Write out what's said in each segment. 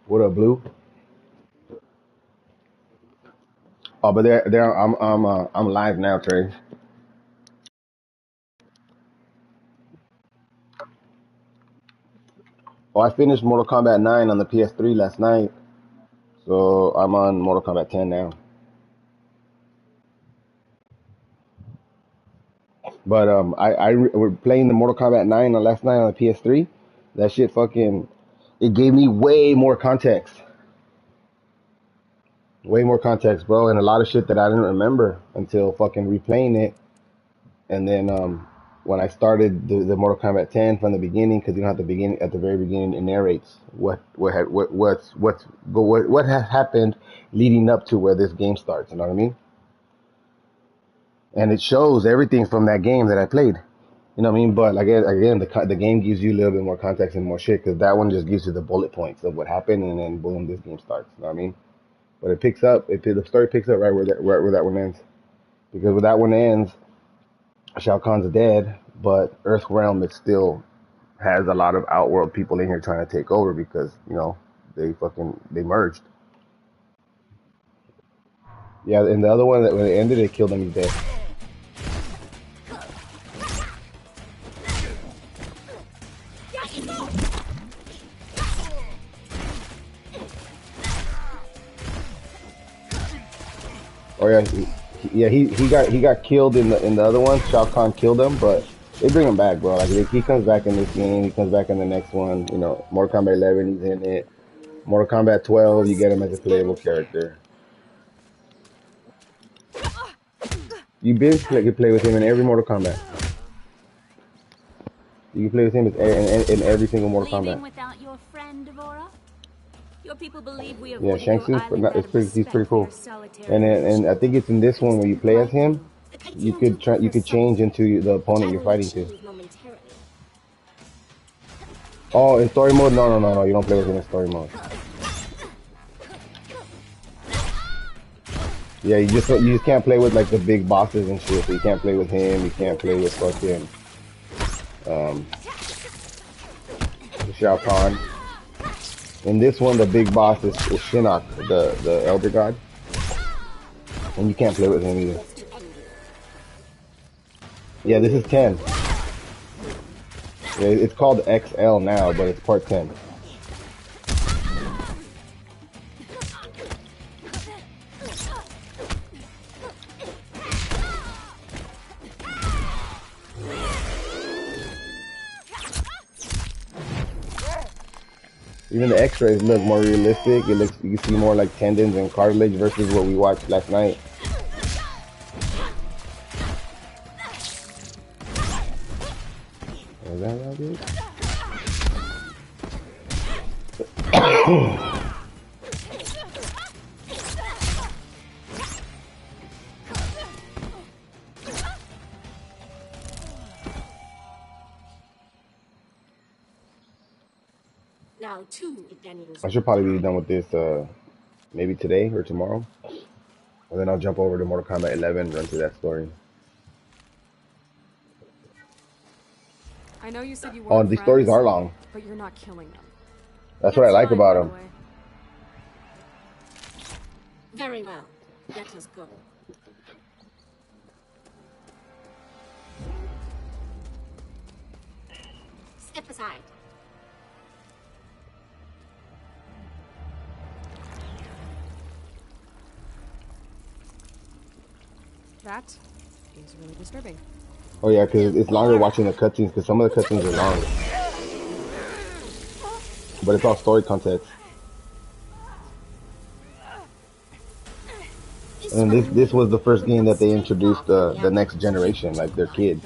What up, Blue? Oh, but I'm live now, Trey. Oh, I finished Mortal Kombat 9 on the PS3 last night, so I'm on Mortal Kombat 10 now. But we're playing the Mortal Kombat 9 on last night on the PS3. That shit fucking, it gave me way more context, bro, and a lot of shit that I didn't remember until fucking replaying it. And then when I started the Mortal Kombat 10 from the beginning, because you know at the very beginning it narrates what has happened leading up to where this game starts. You know what I mean? And it shows everything from that game that I played. You know what I mean? But like again, the game gives you a little bit more context and more shit, because that one just gives you the bullet points of what happened, and then boom, this game starts. You know what I mean? But it picks up. The story picks up right where that one ends. Because where that one ends, Shao Kahn's dead, but Earthrealm is still has a lot of Outworld people in here trying to take over because they merged. Yeah, and the other one that when it ended, it killed him. He's dead. Oh yeah, he got killed in the other one. Shao Kahn killed him, but they bring him back, bro. Like he comes back in this game, he comes back in the next one. You know, Mortal Kombat 11, he's in it. Mortal Kombat 12, you get him as a playable character. You can play with him in every Mortal Kombat. You can play with him in every single Mortal Kombat. Without your friend, Devora? Your people believe we Yeah, Shang Tsung's he's pretty cool. And I think it's in this one where you play as him, you could change into the opponent you're fighting to. Oh, in story mode? No, you don't play with him in story mode. Yeah, you just can't play with like the big bosses and shit. So you can't play with him. You can't play with fucking Shao Kahn. In this one, the big boss is Shinnok, the Elder God, and you can't play with him either. Yeah, this is 10. Yeah, it's called XL now, but it's part 10. Even the X-rays look more realistic. You can see more like tendons and cartilage versus what we watched last night. Is that right, dude? I should probably be done with this maybe today or tomorrow. And then I'll jump over to Mortal Kombat 11 and run through that story. I know you said you weren't these stories are long. But you're not killing them. That's what I like about them. Very well. Let us go. Step aside. That is really disturbing. Oh yeah, because it's longer watching the cutscenes, because some of the cutscenes are long. But it's all story context. And this was the first game that they introduced the next generation, like their kids.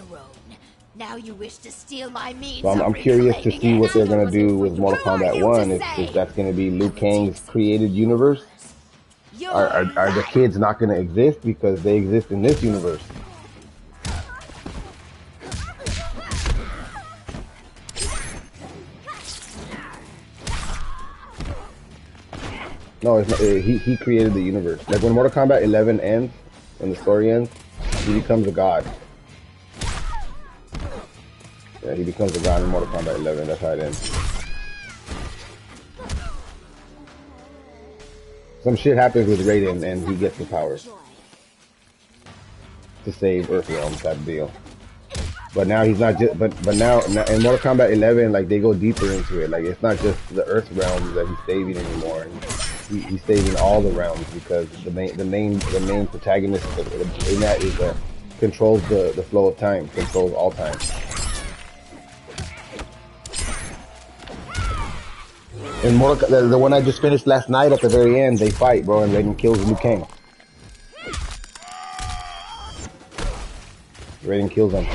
Now you wish to steal my means. So I'm curious to see what they're gonna do with Mortal Kombat 1. If that's gonna be Liu Kang's created universe. Are the kids not gonna exist because they exist in this universe? No, it's not, he created the universe. Like when Mortal Kombat 11 ends, when the story ends, he becomes a god. Yeah, he becomes a god in Mortal Kombat 11. That's how it ends. Some shit happens with Raiden and he gets the powers to save Earthrealm type deal. But now he's not just. But now in Mortal Kombat 11, like they go deeper into it. Like it's not just the Earth realms that he's saving anymore. He's saving all the realms because the main protagonist in that is controls the flow of time, controls all time. In Mortal, the one I just finished last night, at the very end, they fight, bro, and Raiden kills Liu Kang. Raiden kills him.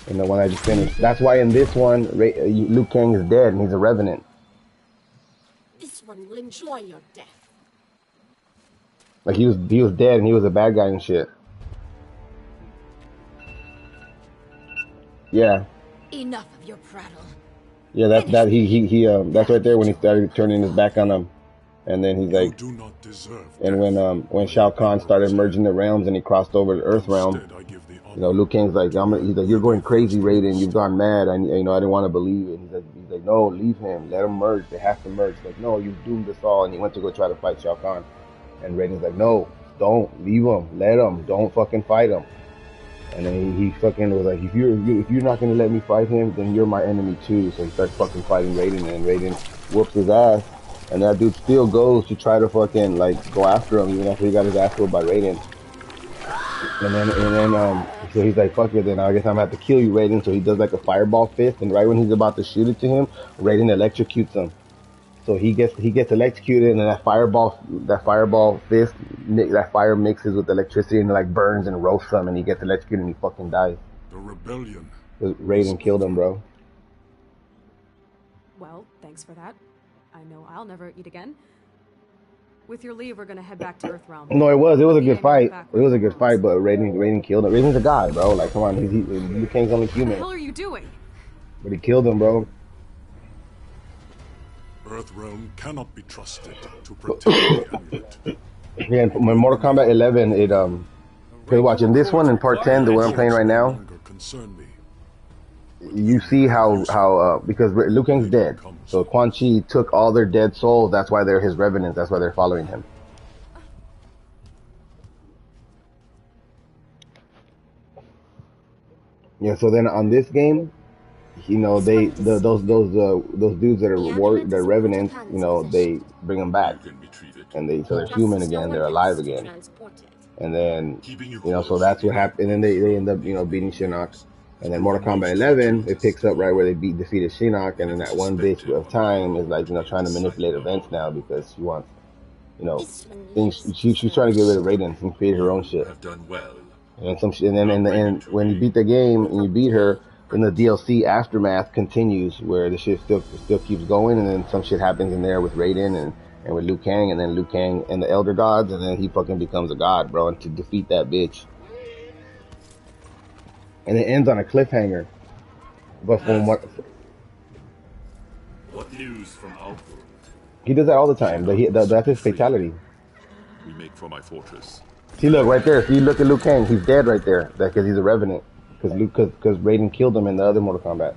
In the one I just finished. That's why in this one, Liu Kang is dead and he's a revenant. This one will enjoy your death. Like he was dead and he was a bad guy and shit. Yeah. Enough of your prattle. Yeah, that's right there when he started turning his back on him, and then he's like, do not deserve and when Shao Kahn started merging the realms and he crossed over to Earth realm, you know, Liu Kang's like, he's like, you're going crazy, Raiden, you've gone mad. I didn't want to believe it. He's like, no, leave him, let him merge. They have to merge. Like, no, you've doomed us all. And he went to go try to fight Shao Kahn, and Raiden's like, no, don't leave him, let him, don't fucking fight him. And then he fucking was like, if you're not gonna let me fight him, then you're my enemy too. So he starts fucking fighting Raiden, and Raiden whoops his ass. And that dude still goes to try to fucking like go after him, even after he got his ass whooped by Raiden. And then so he's like, fuck it, then I guess I'm gonna have to kill you, Raiden. So he does like a fireball fist, and right when he's about to shoot it to him, Raiden electrocutes him. So he gets electrocuted, and then that fireball fist, that fire mixes with electricity and like burns and roasts him, and he gets electrocuted and he fucking dies. The rebellion. Raiden killed him, bro. Well, thanks for that. I know I'll never eat again. With your leave, we're gonna head back to Earthrealm. No, it was a good fight. It was a good fight, but Raiden killed him. Raiden's a god, bro. Like, come on, Liu Kang's only human. What the hell are you doing? But he killed him, bro. Earthrealm cannot be trusted to protect the amulet. Yeah, when Mortal Kombat 11, cause watching this one in part 10, the one I'm playing right now, you see how because Liu Kang's dead, so Quan Chi took all their dead souls. That's why they're his revenants. That's why they're following him. Yeah. So then on this game, you know, those dudes that are revenants, you know, they bring them back, and they're human again, they're alive again, and then, you know, so that's what happened. And then they end up, you know, beating Shinnok, and then Mortal Kombat 11, it picks up right where they defeated Shinnok, and then that one bitch of time is like, you know, trying to manipulate events now because she wants, you know, things. She's trying to get rid of Raiden and create her own shit. And then when you beat the game and you beat her, then the DLC Aftermath continues, where the shit still keeps going, and then some shit happens in there with Raiden and with Liu Kang, and then Liu Kang and the Elder Gods, and then he fucking becomes a god, bro, and to defeat that bitch. And it ends on a cliffhanger. But from what news from Outworld? He does that all the time. That's his fatality. We make for my fortress. See, look right there. See, look at Liu Kang. He's dead right there. Because he's a revenant. Because Raiden killed him in the other Mortal Kombat.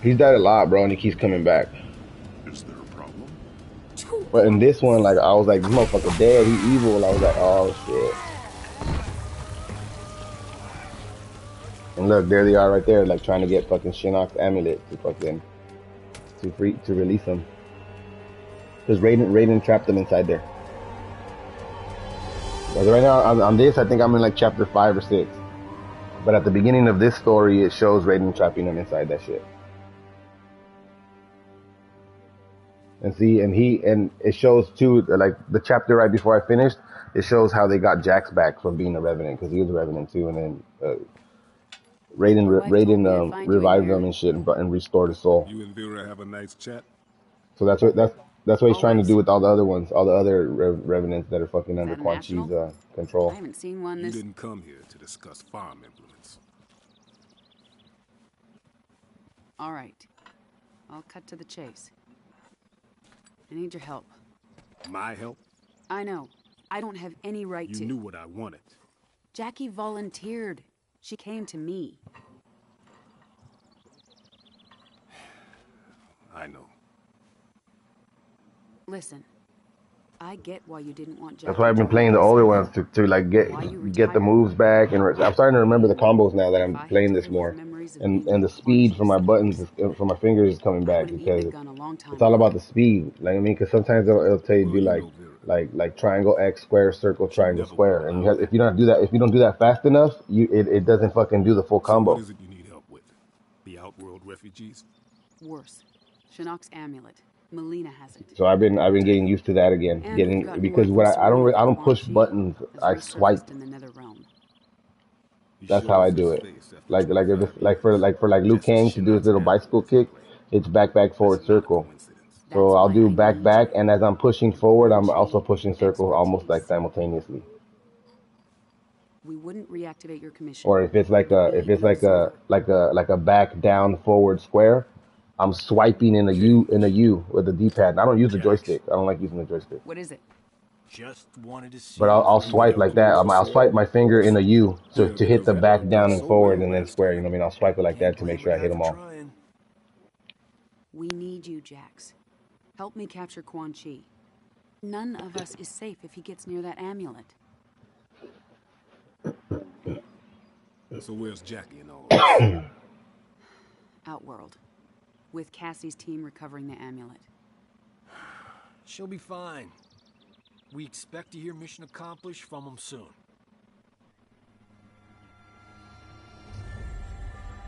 He's died a lot, bro, and he keeps coming back. Is there a problem? But in this one, like, I was like, this motherfucker dead. He evil. I was like, oh shit. And look, there they are right there, like trying to get fucking Shinnok's amulet to release him. Because Raiden trapped them inside there. But right now, on this, I think I'm in like chapter 5 or 6. But at the beginning of this story, it shows Raiden trapping them inside that shit. And see, and it shows too, like the chapter right before I finished, it shows how they got Jax back from being a Revenant, because he was a Revenant too, and then Raiden revived them and shit and restored his soul. You and Vera have a nice chat. So that's what he's trying to do with all the other ones, all the other Revenants that are fucking under Quan Chi's control. I haven't seen one. You didn't come here to discuss farm implements. All right, I'll cut to the chase. I need your help. My help? I know. I don't have any right to. You knew what I wanted. Jackie volunteered. She came to me. I know. Listen, I get why you didn't want Jackie. That's why I've been to playing the run older this. ones to like get Why you the retired. moves back, and I'm starting to remember the combos now that If I'm I had playing to this live more, with memories of and being the able to speed punch from my these buttons, things, from my fingers is coming I back wouldn't eat because that gun a long time it's all ago. about the speed. Like I mean, because sometimes it'll tell you to Well, do you like know, Vera, like triangle X, square circle, she triangle never would square, and allow if that. you don't do that, if you don't do that fast enough, it doesn't fucking do the full So what combo. is it you need help with? The Outworld refugees? Worse. Shinnok's amulet. Melina has it. So I've been getting used to that again, And we've getting got because new what info surrounding I don't Quan push Chi buttons, has I swipe. resurfaced in the nether realm. He That's how shows I his do it. face after Like if 25 it's years, for Liu just as Kang to do his Shinnok's little amulet bicycle is in kick, place. it's back That's forward not a circle. coincidence. So That's I'll why do I need back, you. and as I'm pushing forward, Quan I'm also Chi pushing circle almost like expertise. simultaneously. We wouldn't reactivate your commission. Or if it's It would be unreasonable. like a back down forward square, I'm swiping in a U with the D-pad. I don't use the Jax, joystick. I don't like using the joystick. What is it? just wanted to see But if I'll you would swipe help like the that. boys. I'll swipe my finger in a U so Yeah, to hit because the it back worked out down and so forward well and then last square. You know time. what I mean? I'll swipe it like Can't that to blame make a sure I guy hit for them all. trying. We need you, Jax. Help me capture Quan Chi. None of us is safe if he gets near that amulet. So where's Jackie and all this? Outworld. With Cassie's team recovering the amulet. She'll be fine. We expect to hear mission accomplished from them soon.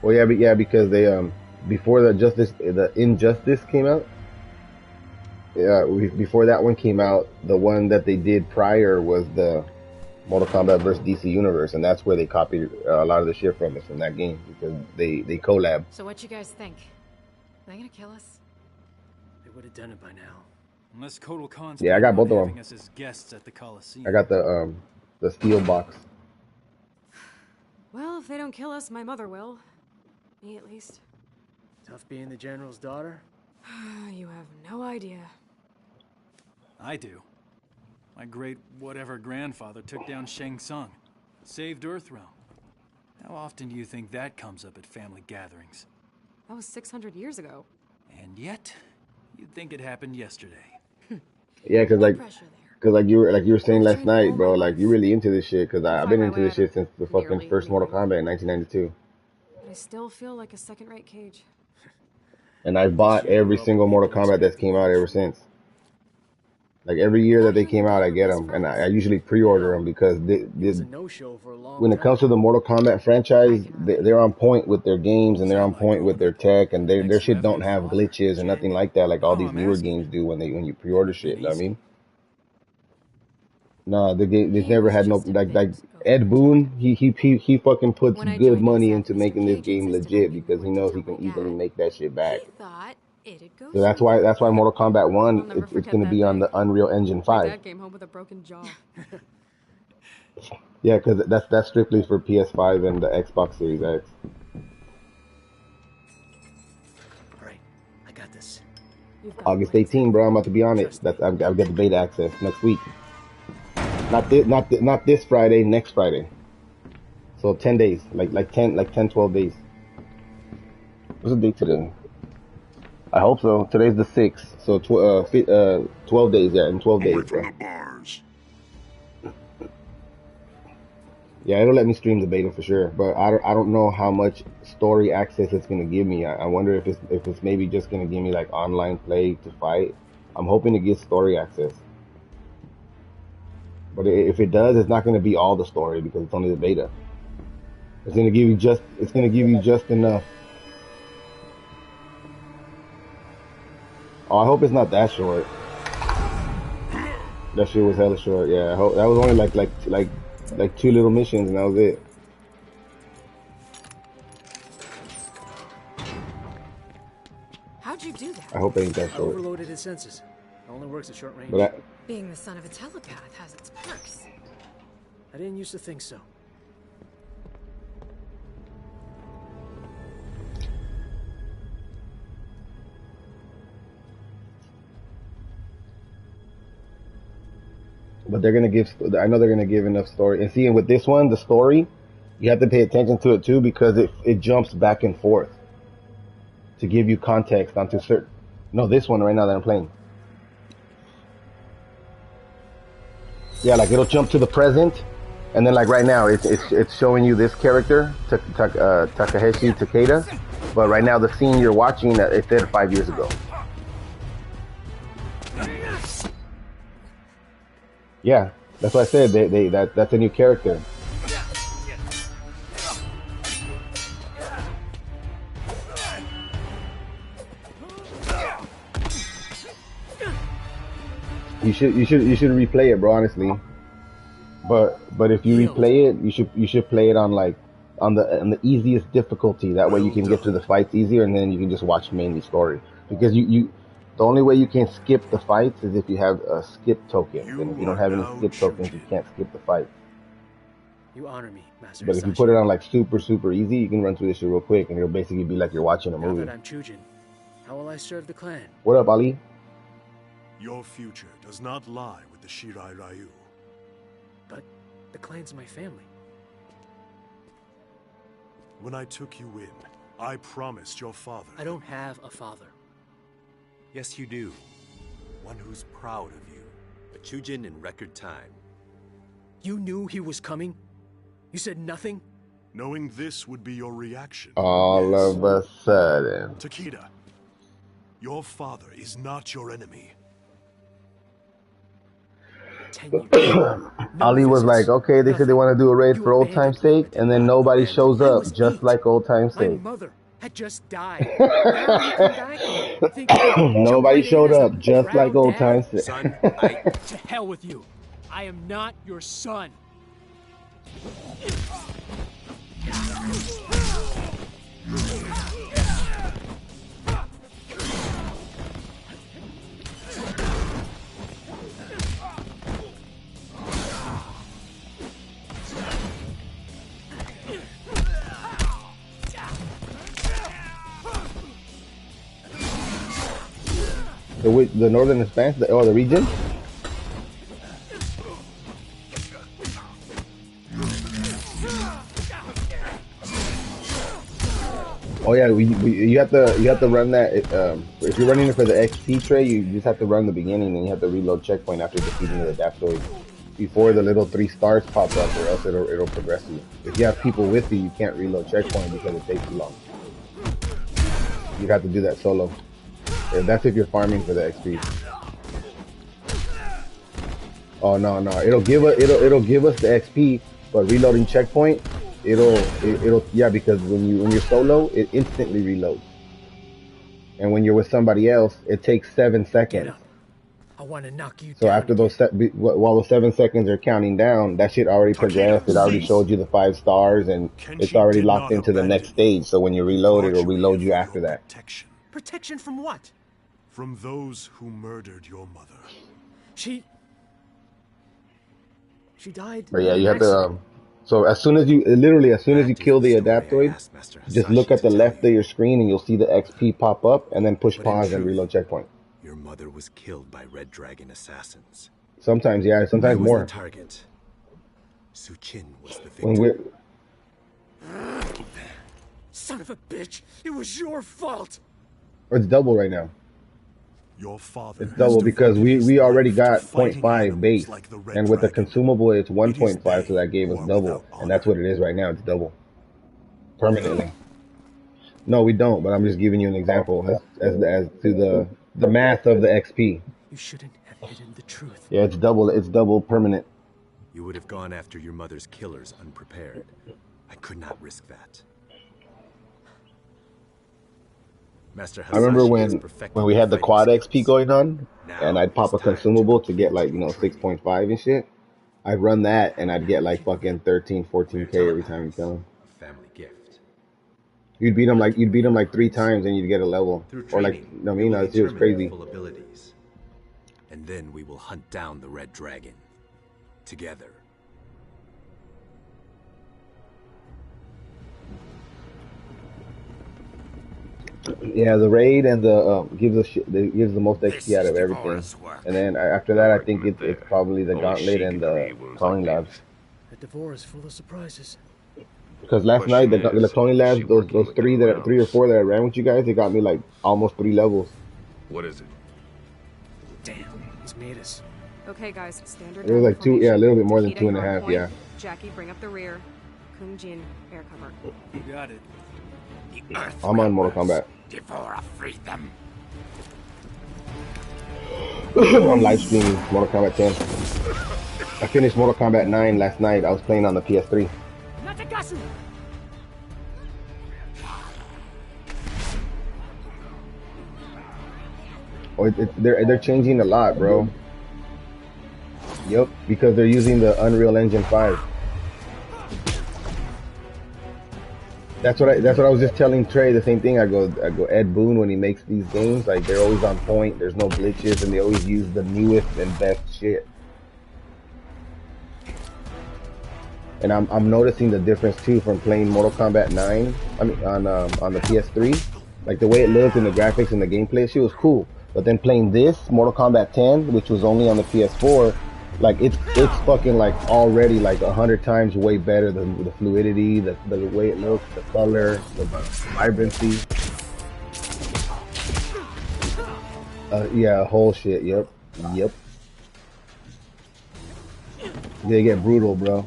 Well, yeah, because they before the Injustice came out. Yeah, before that one came out, the one that they did prior was the Mortal Kombat vs. DC Universe, and that's where they copied a lot of the shit from us from that game because they collab. So what you guys think? Are they gonna kill us? They would have done it by now. Unless Kotal Khan's Yeah, I planning got on both of having them. us as guests at the Coliseum. I got the steel box. Well, if they don't kill us, my mother will. Me, at least. Tough being the general's daughter. You have no idea. I do. My great whatever grandfather took down Shang Tsung, saved Earthrealm. How often do you think that comes up at family gatherings? That was 600 years ago. And yet, you'd think it happened yesterday. Yeah, cause you were saying I've last trained all night, bro. my Like life. you really into this shit. Cause I've Find been my into way this out shit of since the fucking nearly first Mortal anything. Kombat in 1992. But I still feel like a second-rate cage. And I've bought every single Mortal Kombat that's came out ever since. Like every year that they came out, I get them, and I usually pre-order them because It was a no-show for a long when it comes to the Mortal Kombat franchise, they're on point with their games and they're on point with their tech, and their shit don't have glitches or nothing like that, like all these I'm newer asking. games do when you pre-order shit. You know what I easy. mean? No, the game they've never was had no just a like bit Ed Boon. He fucking puts When I good joined money ASAP, into Mr. making this Cage game insisted on legit me because he going to knows he tell can my easily dad. make that shit back. He thought it'd go So that's why Mortal Kombat I'll 1 never it's forget gonna that be on day. the Unreal Engine My 5. dad came home with a broken jaw. Yeah, because that's strictly for PS5 and the Xbox Series X. All right, I got this. You've got August what, 18, bro. I'm about to be on it. Trust me. I've got the beta access next week. Not this Friday, next Friday. So 10 days, like 10, 12 days. What's the date today? I hope so. Today's the 6th, so 12 days. Yeah, in 12 days. Bro. bars. Yeah, it'll let me stream the beta for sure, but I don't know how much story access it's gonna give me. I wonder if it's maybe just gonna give me like online play to fight. I'm hoping to get story access, but if it does, it's not gonna be all the story because it's only the beta. It's gonna give you just enough. Oh, I hope it's not that short. That shit was hella short. Yeah, I hope that was only like 2 little missions and that was it. How'd you do that? I hope it ain't that I short. overloaded his senses. It only works at short range. But Being the son of a telepath has its perks. I didn't used to think so. But they're gonna give. I know they're gonna give enough story. And seeing with this one, the story, you have to pay attention to it too because it jumps back and forth to give you context onto certain. No, this one right now that I'm playing. Yeah, like it'll jump to the present, and then like right now it's showing you this character, Takahashi Takeda, but right now the scene you're watching it did 5 years ago. Yeah, that's what I said. That's a new character. You should replay it, bro. Honestly, but if you replay it, you should play it on like on the easiest difficulty. That way you can get to the fights easier, and then you can just watch mainly story. Because the only way you can skip the fights is if you have a skip token. And if you don't have any skip tokens, you can't skip the fight. You honor me, Master. But if you put it on like super easy, you can run through this shit real quick, and it'll basically be like you're watching a movie. Now that I'm Chujin, how will I serve the clan? What up, Ali? Your future does not lie with the Shirai Ryu. But the clan's my family. When I took you in, I promised your father. I don't have a father. Yes, you do. One who's proud of you. A Chujin in record time. You knew he was coming? You said nothing? Knowing this would be your reaction. All of a sudden. Takeda, your father is not your enemy. Ali was like, okay, they said they want to do a raid for old time's sake, and then nobody shows up, just like old time's sake. My mother had just died. Nobody showed up, just like old time's sake. Son, to hell with you. I am not your son. The northern expanse, or the region? Oh yeah, you have to run that. If you're running it for the XP tray, you just have to run the beginning, and you have to reload checkpoint after defeating the adaptoid before the little 3 stars pop up, or else it'll progress you. If you have people with you, you can't reload checkpoint because it takes too long. You have to do that solo. That's if you're farming for the XP. Oh no, it'll give us the XP, but reloading checkpoint, it'll yeah, because when you're solo, it instantly reloads, and when you're with somebody else, it takes 7 seconds. I want to knock you so down. After those while the 7 seconds are counting down, that shit already progressed. It already showed you the 5 stars, and it's already locked into the next stage. So when you reload, it'll reload you after that. Protection from what? From those who murdered your mother. She died. But yeah, you have to. So as soon as you kill the adaptoid, just look at the left of your screen and you'll see the XP pop up, and then push pause and reload checkpoint. Your mother was killed by Red Dragon assassins. Sometimes, yeah, sometimes more. The target. Suchin was the victim. Son of a bitch! It was your fault. Or it's double right now. Your father. It's double because we already got 0.5 base, and with the consumable it's 1.5, so that gave us double, and that's what it is right now. It's double permanently. No, we don't. But I'm just giving you an example as to the math of the XP. You shouldn't have hidden the truth. Yeah, it's double. It's double permanent. You would have gone after your mother's killers unprepared. I could not risk that. Master I remember when we had the quad XP going on, and I'd pop a consumable to get like 6.5 and shit. I'd run that, and I'd get like fucking 13, 14K every time you kill him. Family gift. You'd beat him like 3 times, and you'd get a level. Or like, it was crazy. Abilities. And then we will hunt down the Red Dragon together. Yeah, the raid and the gives the most XP out of everything, and then after that, I think it's probably the gauntlet and the cloning labs. The Devore is full of surprises. Because last night the cloning labs, those 3 or 4 that I ran with you guys, they got me like almost 3 levels. What is it? Damn, he's made us. Okay, guys, standard. It was like two, yeah, a little bit more than Nikita, 2.5, you're on point. yeah. Jackie, bring up the rear. Kung Jin, air cover. You got it. I'm on Mortal Kombat. Devora, free them. I'm live streaming Mortal Kombat 10. I finished Mortal Kombat 9 last night. I was playing on the PS3. Oh, they're changing a lot, bro. Yep, because they're using the Unreal Engine 5. That's what I was just telling Trey, the same thing. I go Ed Boon, when he makes these games, like, they're always on point. There's no glitches, and they always use the newest and best shit. And I'm noticing the difference too from playing Mortal Kombat 9. I mean, on the PS3, like the way it looked and the graphics and the gameplay, shit was cool. But then playing this Mortal Kombat 10, which was only on the PS4, like it's fucking like already like 100 times way better than the fluidity, the way it looks, the color, the vibrancy. Yeah, whole shit. Yep. They get brutal, bro.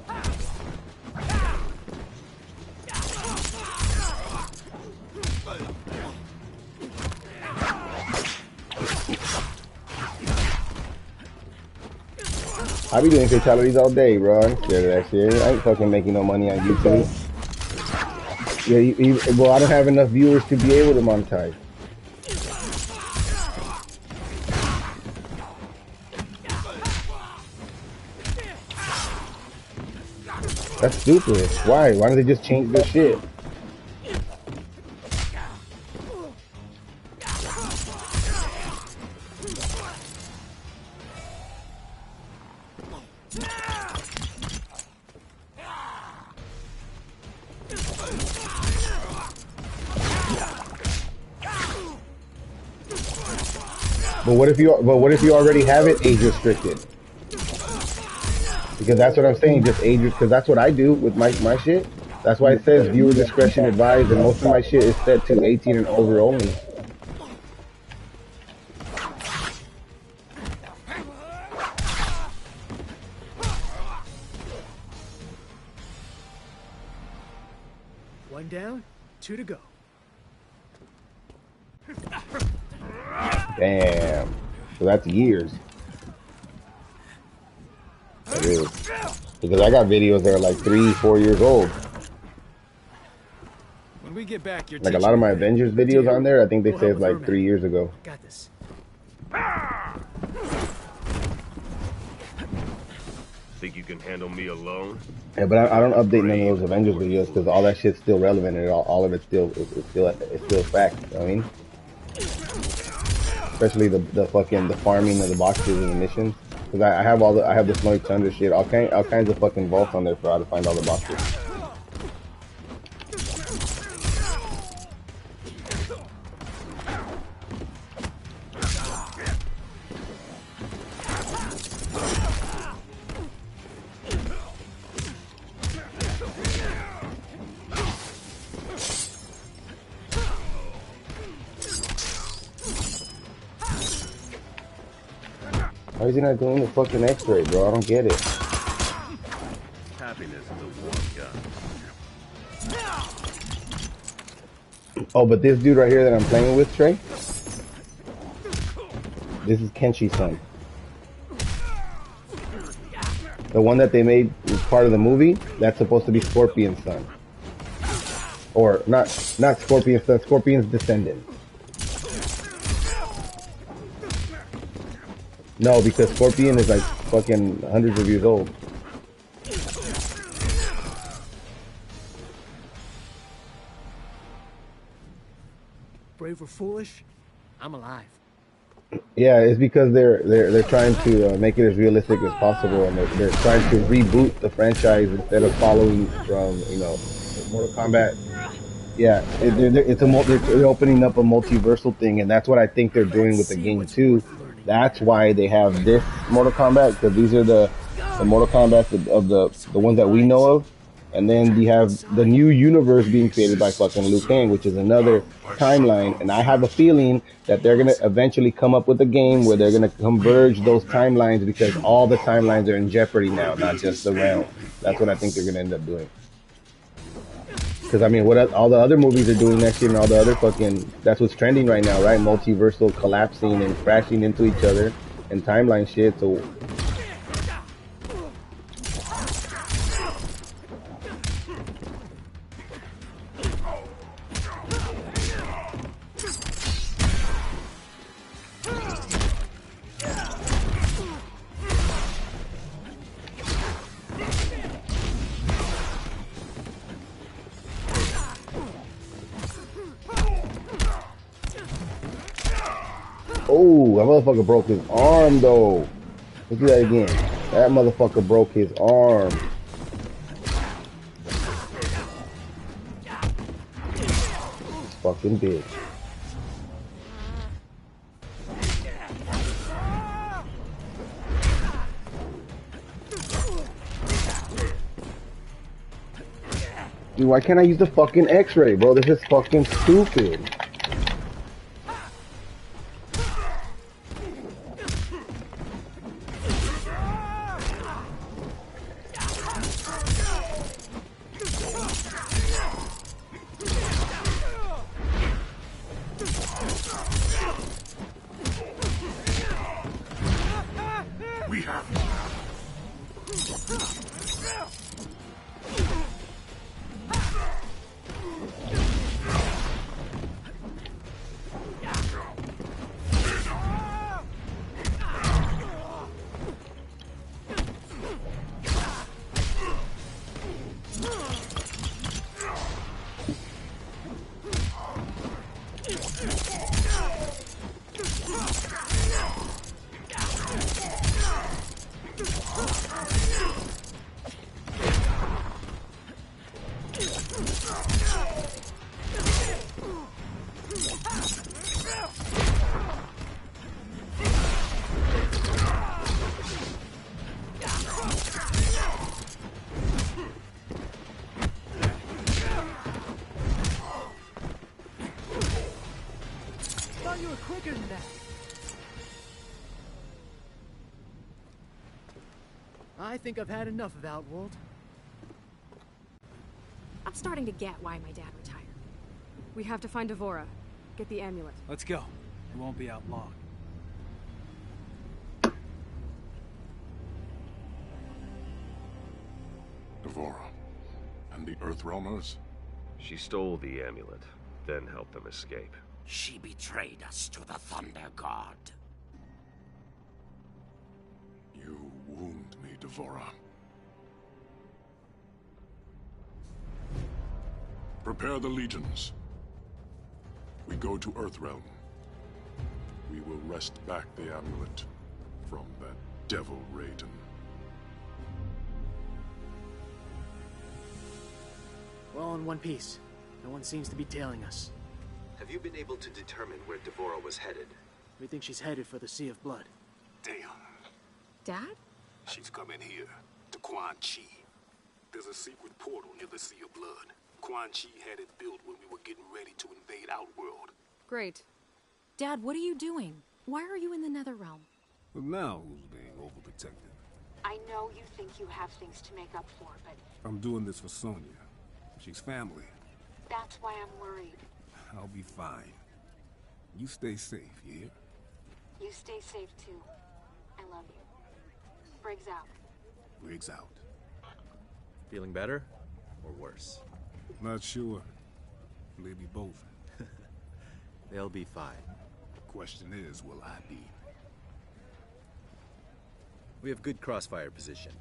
I be doing fatalities all day, bro. I'm scared of that shit. I ain't fucking making no money on YouTube. Yeah, well, I don't have enough viewers to be able to monetize. That's stupid. Why? Why don't they just change their shit? But what if you already have it age restricted? Because that's what I'm saying, just age, because that's what I do with my shit. That's why it says viewer discretion advised, and most of my shit is set to 18 and over only. One down, 2 to go. Damn. So that's years. That is. Because I got videos that are like 3-4 years old. When we get back, you're like a lot of my Avengers videos on there, I think they say it's like 3 years ago. Got this. Think you can handle me alone? Yeah, but I don't update none of those Avengers videos because all that shit's still relevant and all of it's still fact. You know what I mean? Especially the farming of the boxes and the missions. Because I have the Snowy Tundra shit, all kinds of fucking vaults on there for how to find all the boxes. Why is he not doing the fucking X-ray, bro? I don't get it. Happiness is a warm gun. Oh, but this dude right here that I'm playing with, Trey, this is Kenshi's son. The one that they made as part of the movie, that's supposed to be Scorpion's son. Or, not Scorpion's son, Scorpion's descendant. No, because Scorpion is like fucking hundreds of years old. Brave or foolish, I'm alive. Yeah, it's because they're trying to make it as realistic as possible, and they're trying to reboot the franchise instead of following from Mortal Kombat. Yeah, they're opening up a multiversal thing, and that's what I think they're doing with the game too. That's why they have this Mortal Kombat, because these are the Mortal Kombat of the ones that we know of. And then you have the new universe being created by fucking Liu Kang, which is another timeline. And I have a feeling that they're going to eventually come up with a game where they're going to converge those timelines, because all the timelines are in jeopardy now, not just the realm. That's what I think they're going to end up doing. Because, I mean, what all the other movies are doing next year and all the other fucking... That's what's trending right now, right? Multiversal collapsing and crashing into each other and timeline shit, so... Oh, that motherfucker broke his arm, though. Let's do that again. That motherfucker broke his arm. Fucking bitch. Dude, why can't I use the fucking X-ray, bro? This is fucking stupid. You were quicker than that. I think I've had enough of Outworld. I'm starting to get why my dad retired. We have to find Devora. Get the amulet. Let's go. We won't be out long. Devora and the Earthrealmers? She stole the amulet, then helped them escape. She betrayed us to the Thunder God. You wound me, Devora. Prepare the legions. We go to Earthrealm. We will wrest back the amulet from that devil Raiden. We're all in one piece. No one seems to be tailing us. Have you been able to determine where Devora was headed? We think she's headed for the Sea of Blood. Damn. Dad? She's coming here, to Quan Chi. There's a secret portal near the Sea of Blood. Quan Chi had it built when we were getting ready to invade Outworld. Great. Dad, what are you doing? Why are you in the Netherrealm? But now who's being overprotective? I know you think you have things to make up for, but I'm doing this for Sonya. She's family. that's why I'm worried. I'll be fine. You stay safe, yeah? You stay safe too. I love you. Briggs out. Briggs out. Feeling better? Or worse? Not sure. Maybe both. They'll be fine. The question is, will I be? We have good crossfire position.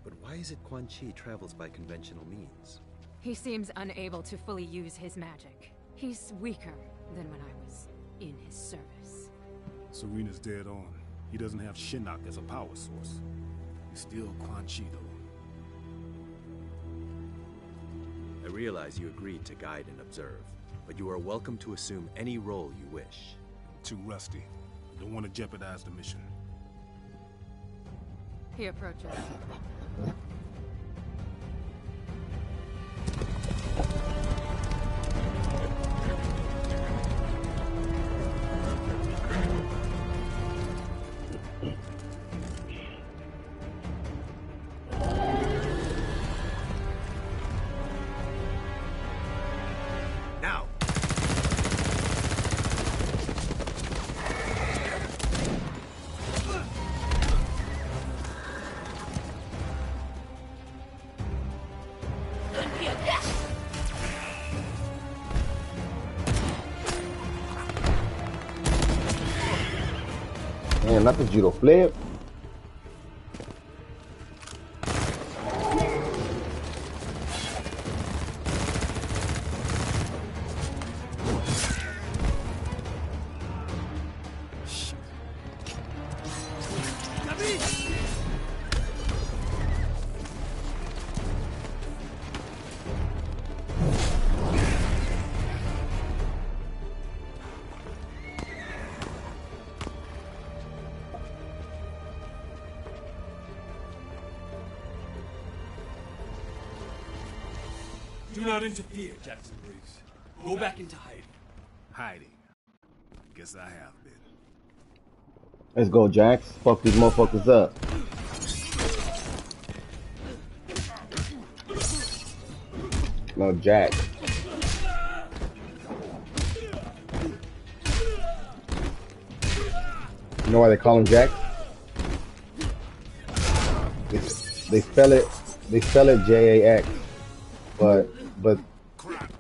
But why is it Quan Chi travels by conventional means? He seems unable to fully use his magic. He's weaker than when I was in his service. Serena's dead on. He doesn't have Shinnok as a power source. He's still Quan Chi, though. I realize you agreed to guide and observe, but you are welcome to assume any role you wish. I'm too rusty. Don't want to jeopardize the mission. He approaches. man. Not the judo flip. Do not interfere, Jackson Briggs. Go back into hiding. Hiding. Guess I have been. Let's go, Jax. Fuck these motherfuckers up. No, Jax. You know why they call him Jax? They spell it Jax. But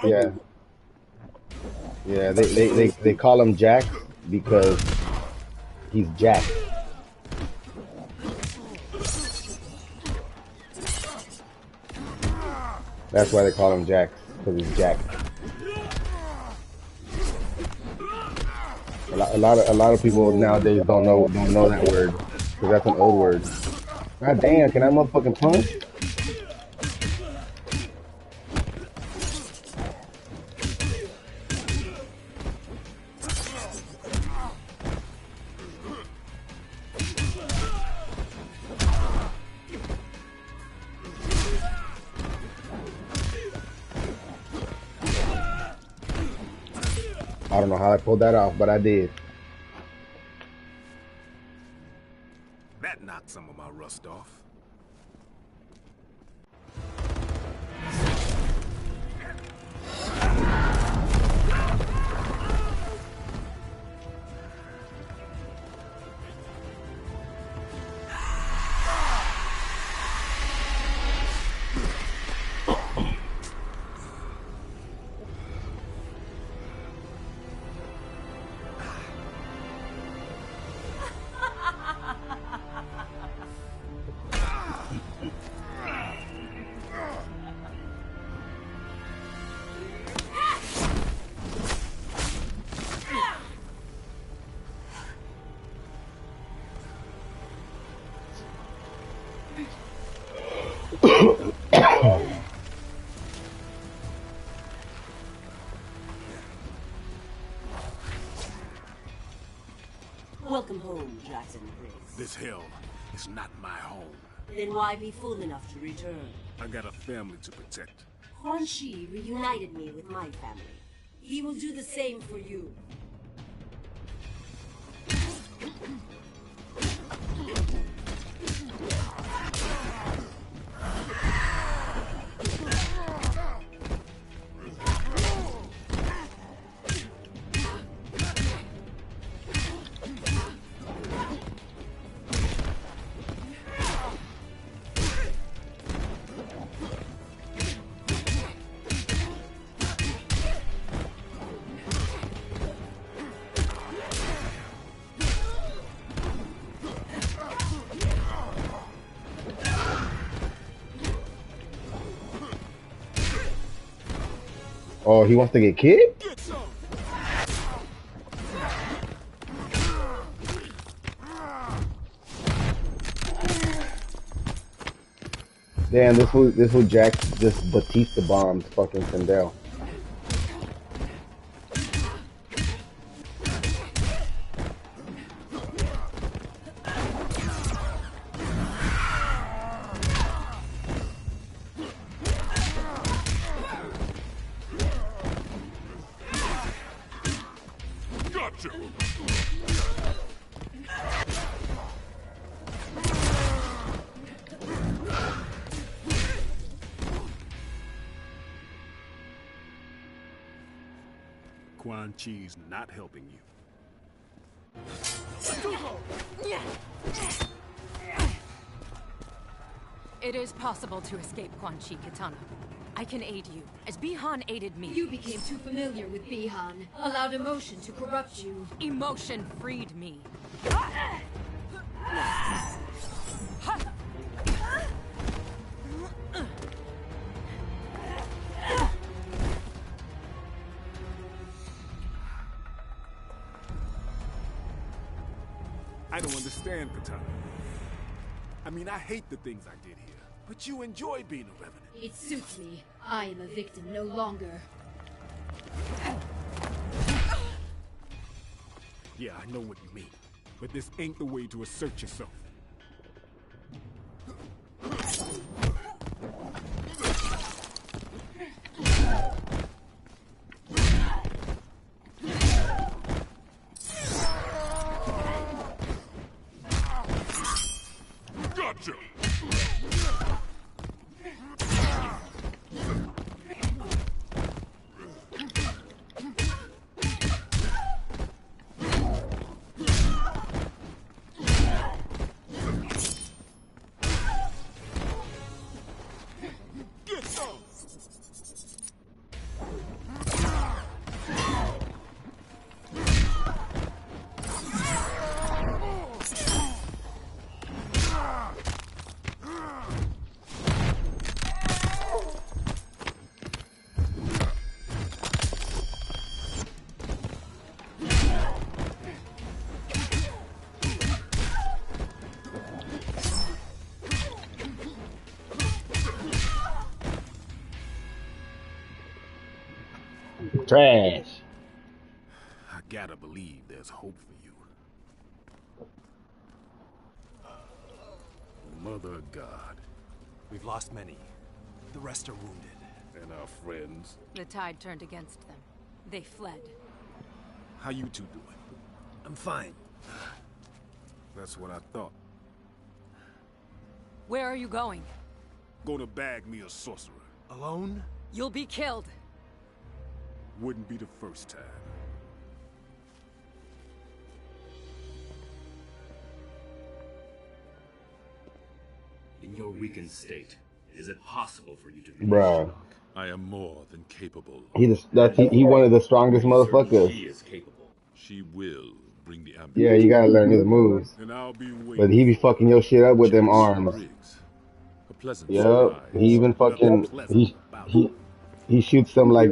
yeah. Yeah, they call him Jack because he's Jack. That's why they call him Jack, because he's Jack. A lot of people nowadays don't know that word, because that's an old word. God damn, can I motherfucking punch? I don't know how I pulled that off, but I did. That knocked some of my rust off. Welcome home, Jackson Briggs. This hell is not my home. Then why be fool enough to return? I got a family to protect. Quan Chi reunited me with my family. He will do the same for you. Oh, he wants to get kicked? Damn, this who Jack just Batista bombed fucking Sindel. Quan Chi's not helping you. It is possible to escape Quan Chi, Katana. I can aid you, as Bihan aided me. You became too familiar with Bihan, allowed emotion to corrupt you. Emotion freed me. I don't understand, Katana. I mean, I hate the things I did here, but you enjoy being a revenant. It suits me. I am a victim no longer. Yeah, I know what you mean, but this ain't the way to assert yourself. Gotcha! Get some! Trash. I gotta believe there's hope for you. Mother of God. We've lost many. The rest are wounded. And our friends. The tide turned against them. They fled. How you two doing? I'm fine. That's what I thought. Where are you going? Gonna bag me a sorcerer. Alone? You'll be killed. Wouldn't be the first time. In your weakened state, is it possible for you to be Bruh. I am more than capable. He one of the strongest motherfuckers. She is capable. She will bring the ambulance. Yeah, you gotta learn his moves. And I'll be waiting. But he be fucking your shit up with them arms. A pleasant Yep. surprise. He even fucking he shoots them like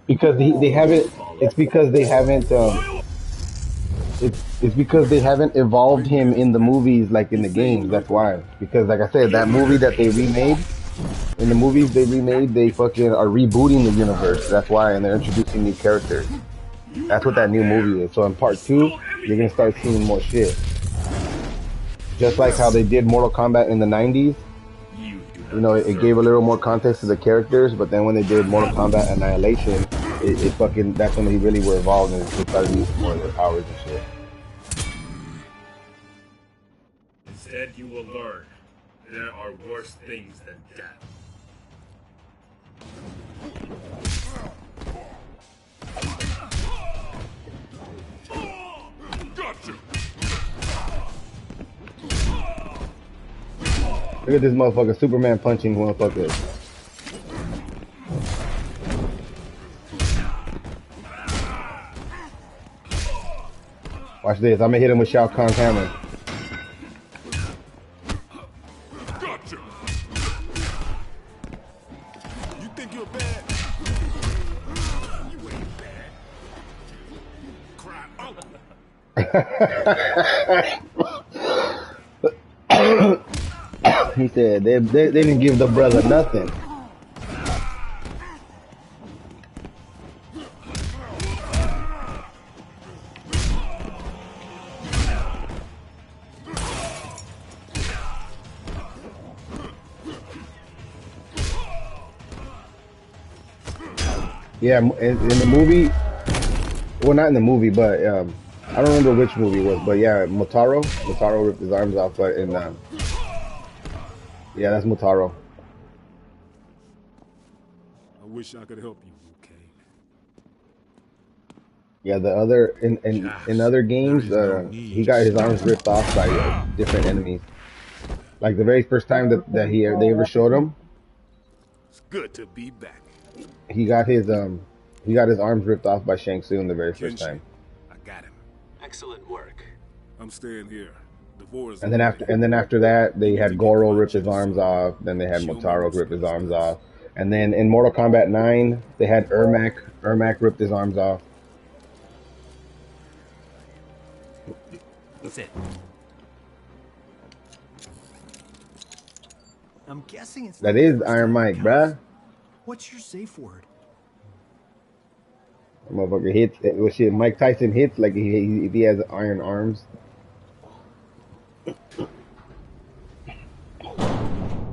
because they haven't. It's because they haven't. It's because they haven't evolved him in the movies like in the games. That's why. Because like I said, that movie that they remade, in the movies they remade, they fucking are rebooting the universe. That's why, and they're introducing new characters. That's what that new movie is. So in part 2, you're gonna start seeing more shit. Just like how they did Mortal Kombat in the 90s. You know, it gave a little more context to the characters, but then when they did Mortal Kombat Annihilation, it fucking, that's when they really were involved and they started using more of their powers and shit. Instead, you will learn there are worse things than death. Gotcha! Look at this motherfucker, Superman punching motherfucker. Watch this, I'm gonna hit him with Shao Kahn's hammer. Gotcha! You think you're bad? You ain't bad. Cry out. He said they didn't give the brother nothing. Yeah, in the movie, well, not in the movie, but I don't remember which movie it was, but yeah, Motaro ripped his arms off, but in yeah, that's Motaro. I wish I could help you, okay? Yeah, the other in other games, he got his arms ripped off by different enemies. Like the very first time that they ever showed him, It's good to be back. he got his arms ripped off by Shang Tsung the very first time. I got him. Excellent work. I'm staying here. Devora's And then after that, they had Goro rip his arms off. Then they had Motaro rip his arms off. And then in Mortal Kombat 9, they had Ermac. Ermac ripped his arms off. That's it. I'm guessing it's That is Iron Mike, bruh. What's your safe word? Motherfucker hits. Well, shit, Mike Tyson hits like if he has iron arms.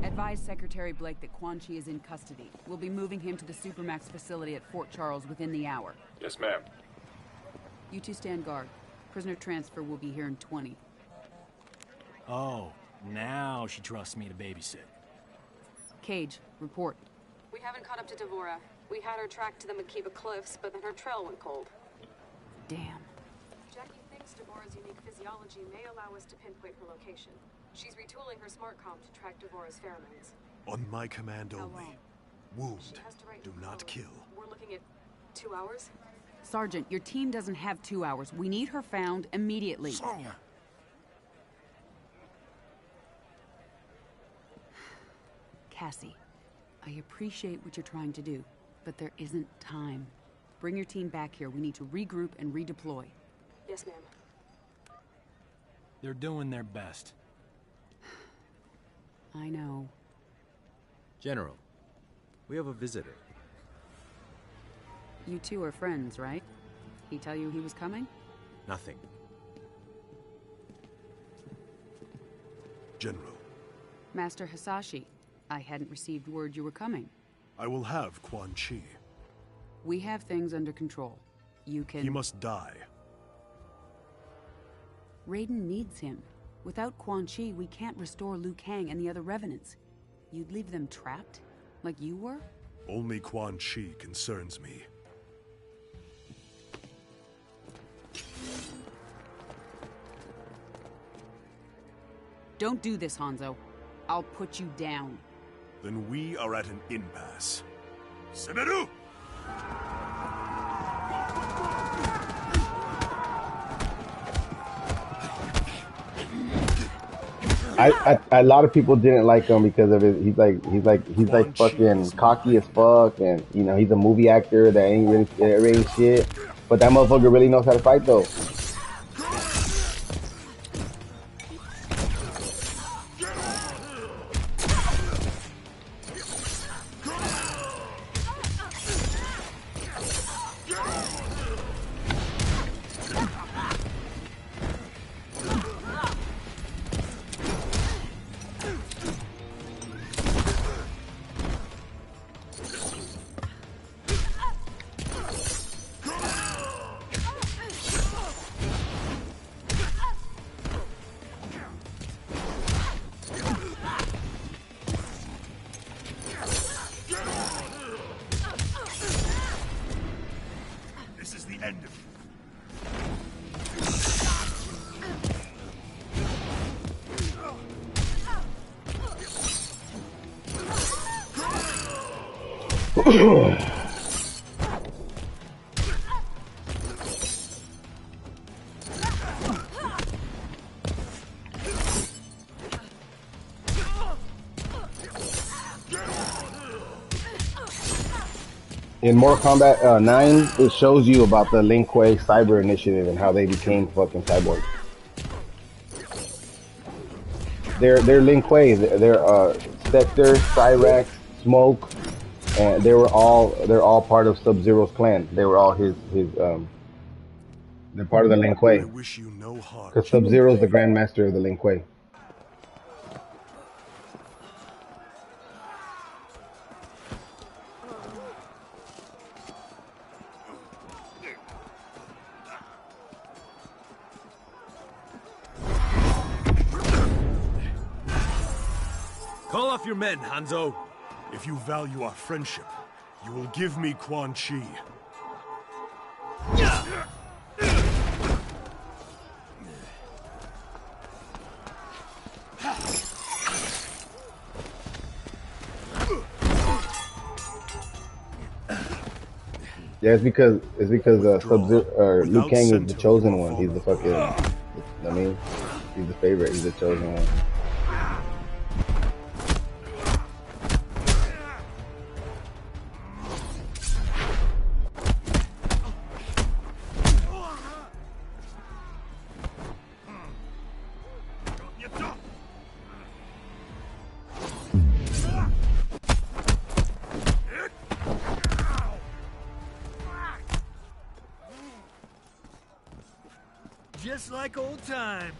Advise Secretary Blake that Quan Chi is in custody. We'll be moving him to the Supermax facility at Fort Charles within the hour. Yes, ma'am. You two stand guard. Prisoner transfer will be here in 20. Oh, now she trusts me to babysit. Cage, report. We haven't caught up to Devora. We had her tracked to the Makiba Cliffs, but then her trail went cold. Damn. Jackie thinks Devora's unique physiology may allow us to pinpoint her location. She's retooling her smart comm to track Devora's pheromones. On my command only. Wound, do not kill. We're looking at 2 hours? Sergeant, your team doesn't have 2 hours. We need her found immediately. Sonya. Cassie, I appreciate what you're trying to do, but there isn't time. Bring your team back here. We need to regroup and redeploy. Yes, ma'am. They're doing their best. I know. General, we have a visitor. You two are friends, right? He tell you he was coming? Nothing. General. Master Hisashi, I hadn't received word you were coming. I will have Quan Chi. We have things under control. You can... He must die. Raiden needs him. Without Quan Chi, we can't restore Liu Kang and the other revenants. You'd leave them trapped? Like you were? Only Quan Chi concerns me. Don't do this, Hanzo. I'll put you down. Then we are at an impasse. Semeru! A lot of people didn't like him because of his. He's like fucking cocky as fuck, and you know he's a movie actor that ain't really shit. But that motherfucker really knows how to fight though. In Mortal Kombat 9, it shows you about the Lin Kuei Cyber Initiative and how they became fucking cyborgs. They're Lin Kuei. They're Spectre, Cyrax, Smoke, and they're all part of Sub-Zero's clan. They were all his they're part of the Lin Kuei. I wish you no harm. Because Sub-Zero's the Grandmaster of the Lin Kuei. Call off your men, Hanzo. If you value our friendship, you will give me Quan Chi. Yeah, it's because Liu Kang is the chosen one. He's the fucking I mean, he's the favorite. He's the chosen one. Just like old times.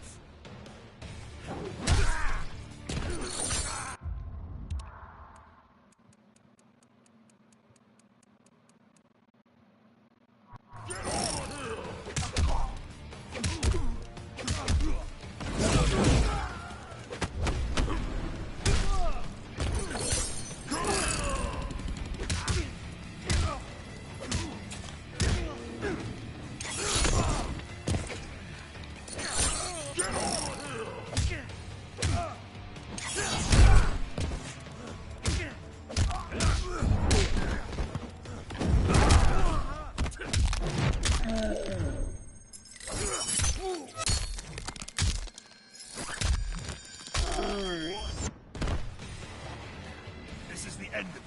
This is the end of it.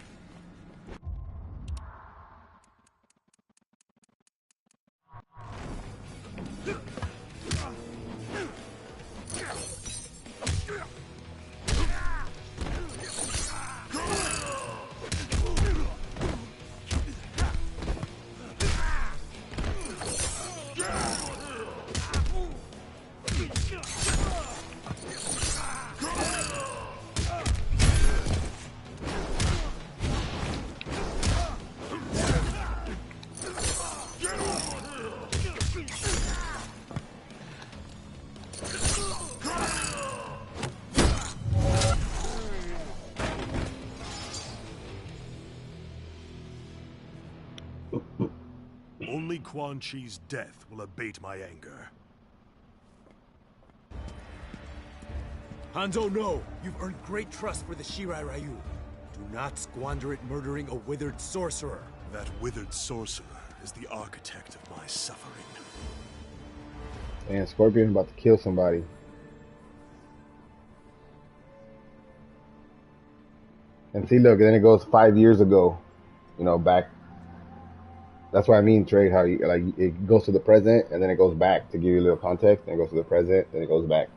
Only Quan Chi's death will abate my anger. Hanzo, no! You've earned great trust for the Shirai Ryu. Do not squander it murdering a withered sorcerer. That withered sorcerer is the architect of my suffering. And Scorpion's about to kill somebody. And see, look, then it goes 5 years ago, you know, back. That's what I mean, Trade, how you, like, it goes to the present, and then it goes back to give you a little context, and it goes to the present, then it goes back.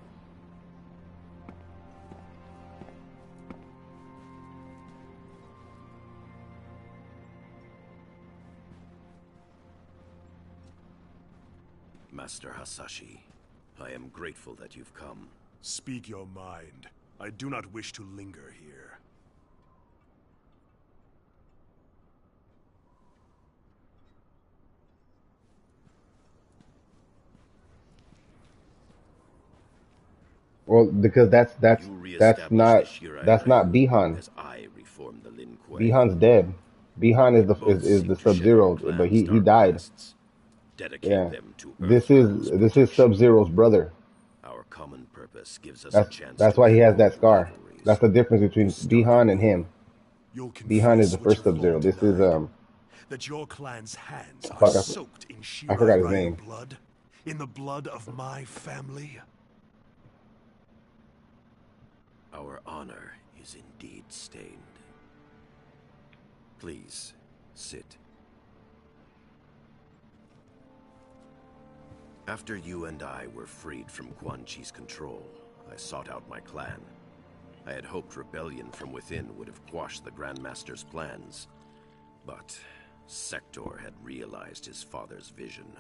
Master Hasashi, I am grateful that you've come. Speak your mind. I do not wish to linger here. Well, because that's not Bihan. Bihan's dead. Bihan is the Sub-Zero, but he died. Yeah. This is Sub-Zero's brother. Our common purpose gives us a chance. That's why he has that scar. That's the difference between Bihan and him. Bihan is the first Sub-Zero. This is that your clan's hands are soaked in I forgot his Shirai name. blood, in the blood of my family. Our honor is indeed stained. Please, sit. After you and I were freed from Quan Chi's control, I sought out my clan. I had hoped rebellion from within would have quashed the Grandmaster's plans. But Sector had realized his father's vision.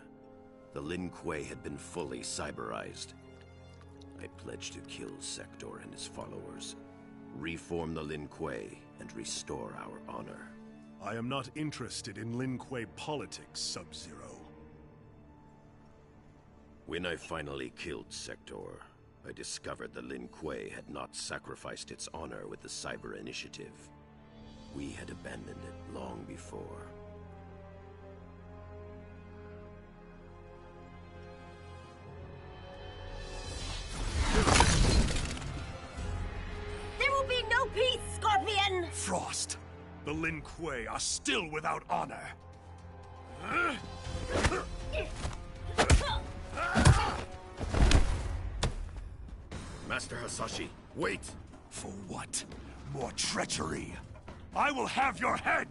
The Lin Kuei had been fully cyberized. I pledged to kill Sector and his followers, reform the Lin Kuei, and restore our honor. I am not interested in Lin Kuei politics, Sub-Zero. When I finally killed Sector, I discovered the Lin Kuei had not sacrificed its honor with the Cyber Initiative. We had abandoned it long before. There will be no peace, Scorpion! Frost, the Lin Kuei are still without honor. Master Hasashi, wait! For what? More treachery! I will have your head!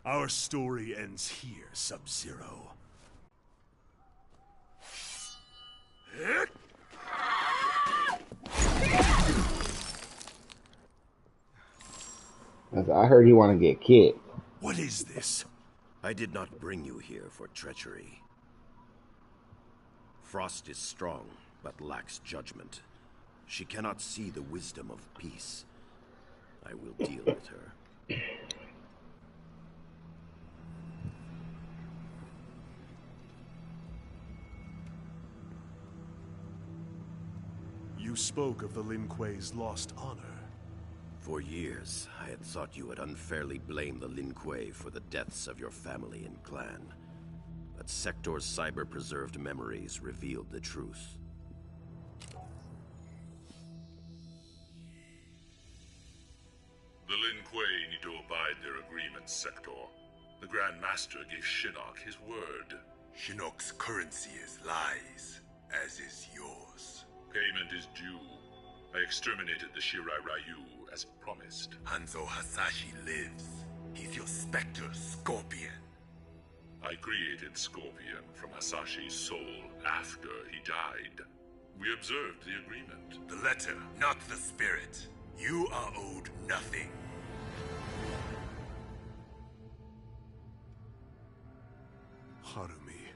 Our story ends here, Sub-Zero. I heard he want to get kicked. What is this? I did not bring you here for treachery. Frost is strong, but lacks judgment. She cannot see the wisdom of peace. I will deal with her. You spoke of the Lin Kuei's lost honor. For years, I had thought you had unfairly blamed the Lin Kuei for the deaths of your family and clan. But Sector's cyber-preserved memories revealed the truth. The Lin Kuei need to abide their agreements, Sector. The Grand Master gave Shinnok his word. Shinnok's currency is lies, as is yours. Payment is due. I exterminated the Shirai Ryu as promised. Hanzo Hasashi lives. He's your Spectre Scorpion. I created Scorpion from Hasashi's soul after he died. We observed the agreement. The letter, not the spirit. You are owed nothing. Harumi.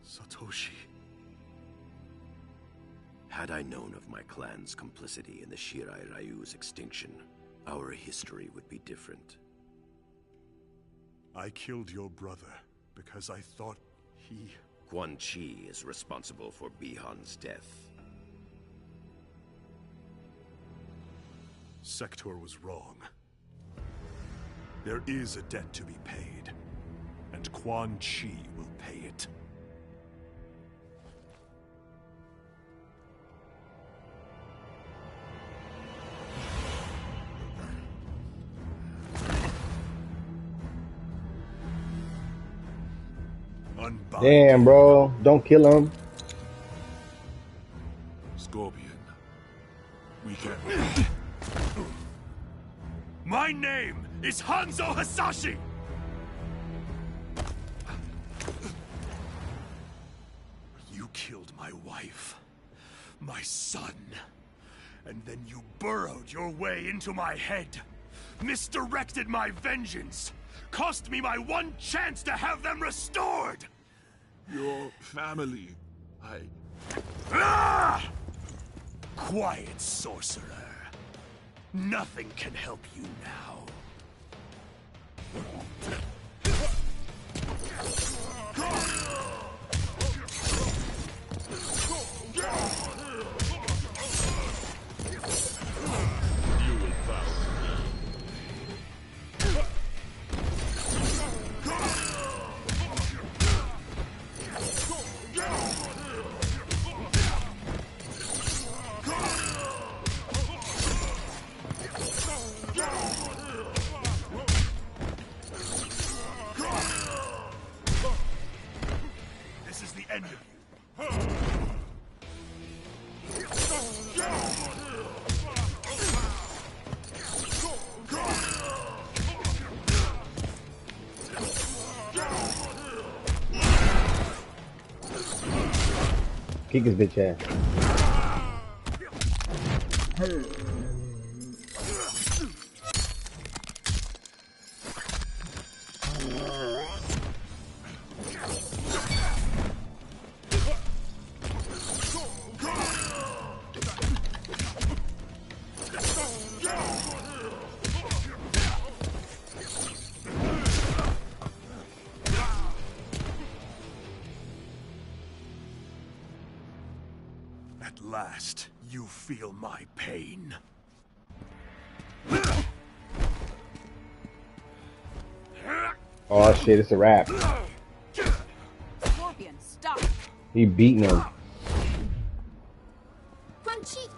Satoshi. Had I known of my clan's complicity in the Shirai Ryu's extinction, our history would be different. I killed your brother because I thought he... Quan Chi is responsible for Bihan's death. Sector was wrong. There is a debt to be paid, and Quan Chi will pay it. Damn, bro. Don't kill him. Scorpion. We can... My name is Hanzo Hasashi! You killed my wife, my son, and then you burrowed your way into my head, misdirected my vengeance, cost me my one chance to have them restored! Your family, Ah! Quiet, sorcerer. Nothing can help you now. you will bow. Kick his bitch ass. At last, you feel my pain. Oh shit, it's a wrap. Scorpion, stop. He beating him. Crunchy.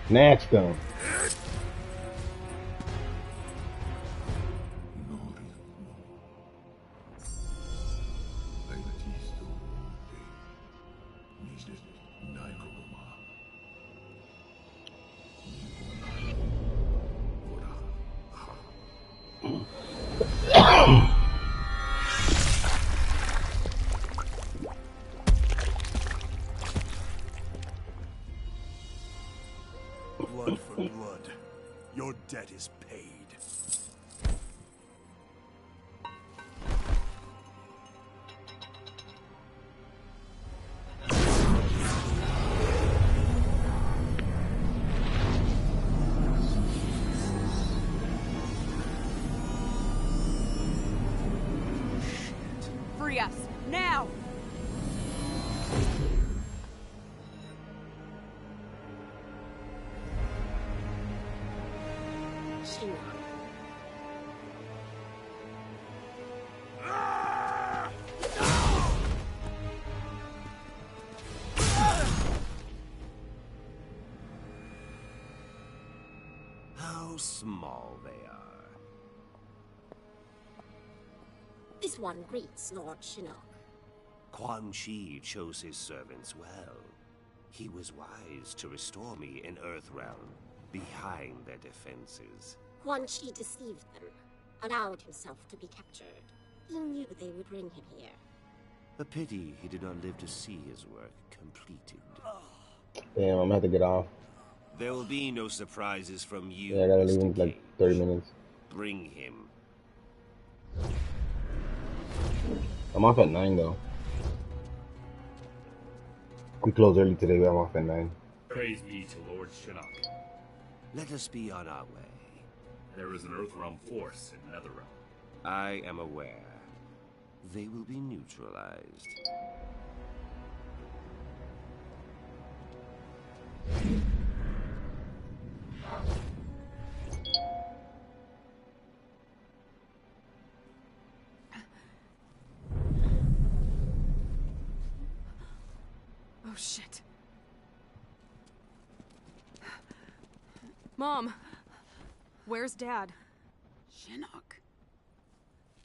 Snatched him. Blood for blood. Your debt is paid. Free us, now! How small they are. This one greets Lord Shinnok. Quan Chi chose his servants well. He was wise to restore me in Earthrealm, behind their defenses. Quan Chi deceived them, allowed himself to be captured. He knew they would bring him here. A pity he did not live to see his work completed. Damn, I'm gonna have to get off. There will be no surprises from you. Yeah, I gotta leave Mr. in like Cage. 30 minutes. Bring him. I'm off at 9 though. We close early today, but I'm off at 9. Praise be to Lord Shinnok. Let us be on our way. There is an Earthrealm force in Netherrealm. I am aware. They will be neutralized. Oh, shit. Mom! Where's Dad? Shinnok.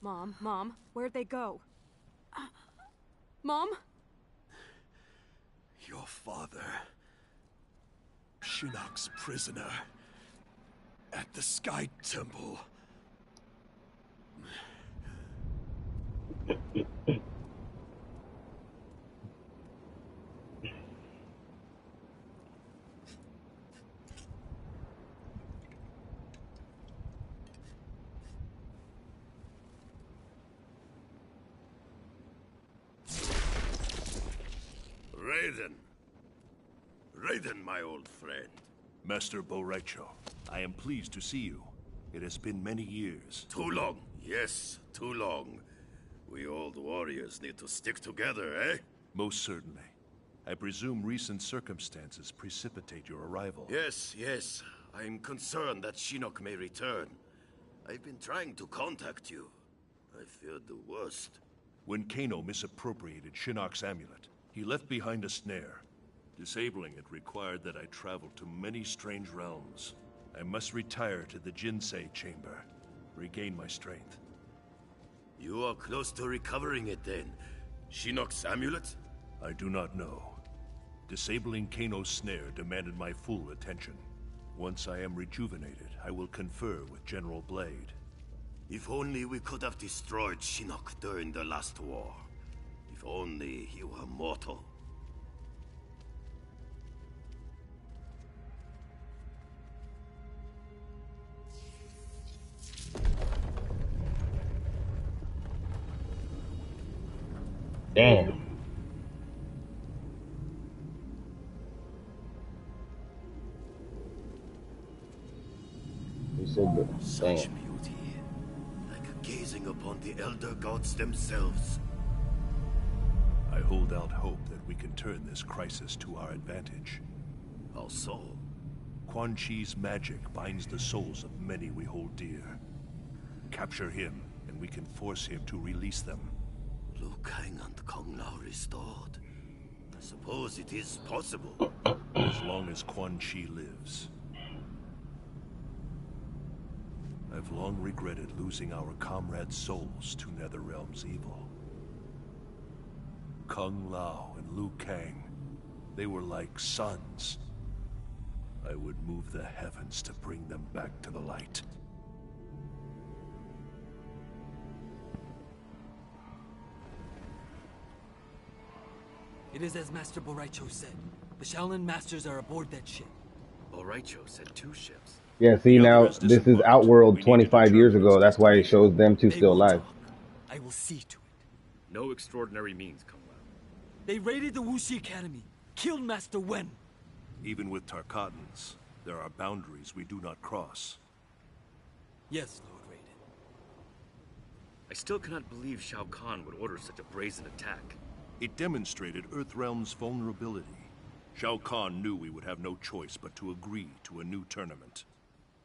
Mom, where'd they go? Mom? Your father, Shinnok's prisoner, at the Sky Temple. Raiden, my old friend. Master Boraicho, I am pleased to see you. It has been many years. Too long. Yes, too long. We old warriors need to stick together, eh? Most certainly. I presume recent circumstances precipitate your arrival. Yes. I'm concerned that Shinnok may return. I've been trying to contact you. I feared the worst. When Kano misappropriated Shinnok's amulet, he left behind a snare. Disabling it required that I travel to many strange realms. I must retire to the Jinsei chamber, regain my strength. You are close to recovering it then. Shinnok's amulet? I do not know. Disabling Kano's snare demanded my full attention. Once I am rejuvenated, I will confer with General Blade. If only we could have destroyed Shinnok during the last war. If only he were mortal. Damn. You said that. Such beauty, like gazing upon the elder gods themselves. I hold out hope that we can turn this crisis to our advantage. How so? Quan Chi's magic binds the souls of many we hold dear. Capture him, and we can force him to release them. Liu Kang and Kung Lao restored. I suppose it is possible. As long as Quan Chi lives. I've long regretted losing our comrades' souls to Netherrealm's evil. Kung Lao and Liu Kang, they were like sons. I would move the heavens to bring them back to the light. It is as Master Boraicho said. The Shaolin Masters are aboard that ship. Boraicho said 2 ships. Yeah, see now, this is Outworld 25 years ago. That's why it shows them two still alive. I will see to it. No extraordinary means, Kung Lao. They raided the Wuxi Academy, killed Master Wen. Even with Tarkatans, there are boundaries we do not cross. Yes, Lord Raiden. I still cannot believe Shao Kahn would order such a brazen attack. It demonstrated Earthrealm's vulnerability. Shao Kahn knew we would have no choice but to agree to a new tournament.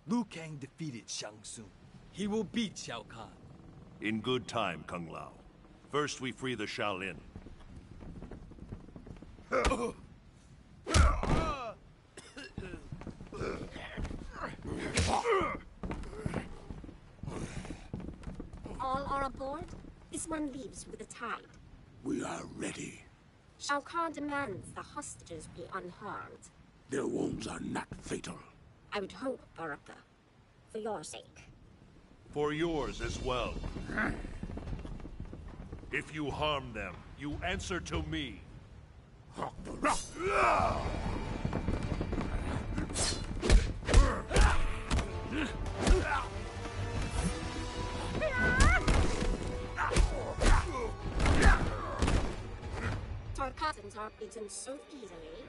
Liu Kang defeated Shang Tsung. He will beat Shao Kahn. In good time, Kung Lao. First we free the Shaolin. All are aboard? This one leaves with the tide. We are ready. Shao Kahn demands the hostages be unharmed. Their wounds are not fatal. I would hope, Baraka. For your sake. For yours as well. If you harm them, you answer to me. Tarkatans are beaten so easily.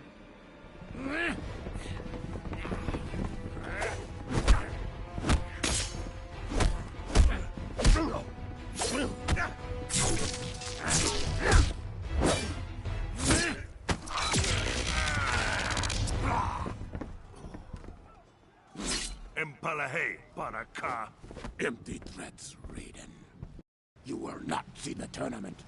Empalahe, Baraka. Empty threats, Raiden. You will not see the tournament.